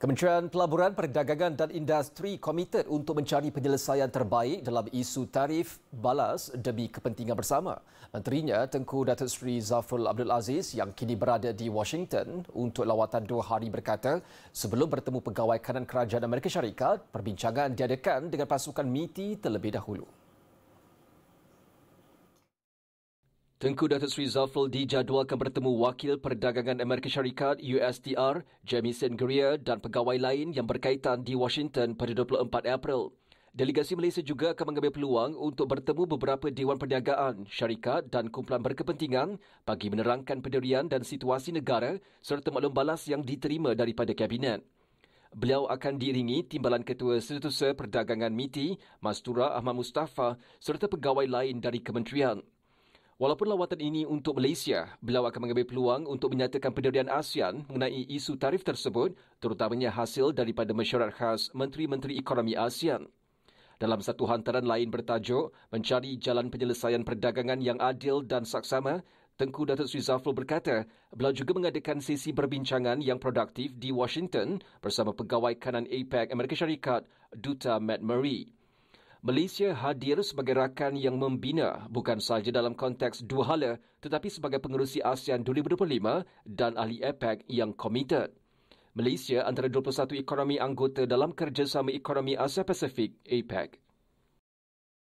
Kementerian Pelaburan, Perdagangan dan Industri komited untuk mencari penyelesaian terbaik dalam isu tarif balas demi kepentingan bersama. Menterinya Tengku Datuk Seri Zafrul Abdul Aziz yang kini berada di Washington untuk lawatan 2 hari berkata sebelum bertemu pegawai kanan kerajaan Amerika Syarikat, perbincangan diadakan dengan pasukan MITI terlebih dahulu. Tengku Datuk Seri Zafrul dijadualkan bertemu Wakil Perdagangan Amerika Syarikat USTR, Jamison Greer dan pegawai lain yang berkaitan di Washington pada 24 April. Delegasi Malaysia juga akan mengambil peluang untuk bertemu beberapa Dewan Perniagaan, syarikat dan kumpulan berkepentingan bagi menerangkan pendirian dan situasi negara serta maklum balas yang diterima daripada Kabinet. Beliau akan diiringi Timbalan Ketua Setiausaha Perdagangan MITI, Mastura Ahmad Mustafa serta pegawai lain dari kementerian. Walaupun lawatan ini untuk Malaysia, beliau akan mengambil peluang untuk menyatakan pendirian ASEAN mengenai isu tarif tersebut, terutamanya hasil daripada mesyuarat khas Menteri-Menteri Ekonomi ASEAN. Dalam satu hantaran lain bertajuk, Mencari Jalan Penyelesaian Perdagangan yang Adil dan Saksama, Tengku Datuk Seri Zafrul berkata, beliau juga mengadakan sesi perbincangan yang produktif di Washington bersama pegawai kanan APEC Amerika Syarikat, Duta Matt Murray. Malaysia hadir sebagai rakan yang membina bukan sahaja dalam konteks dua hala tetapi sebagai pengerusi ASEAN 2025 dan ahli APEC yang komited. Malaysia antara 21 ekonomi anggota dalam Kerjasama Ekonomi Asia Pasifik APEC.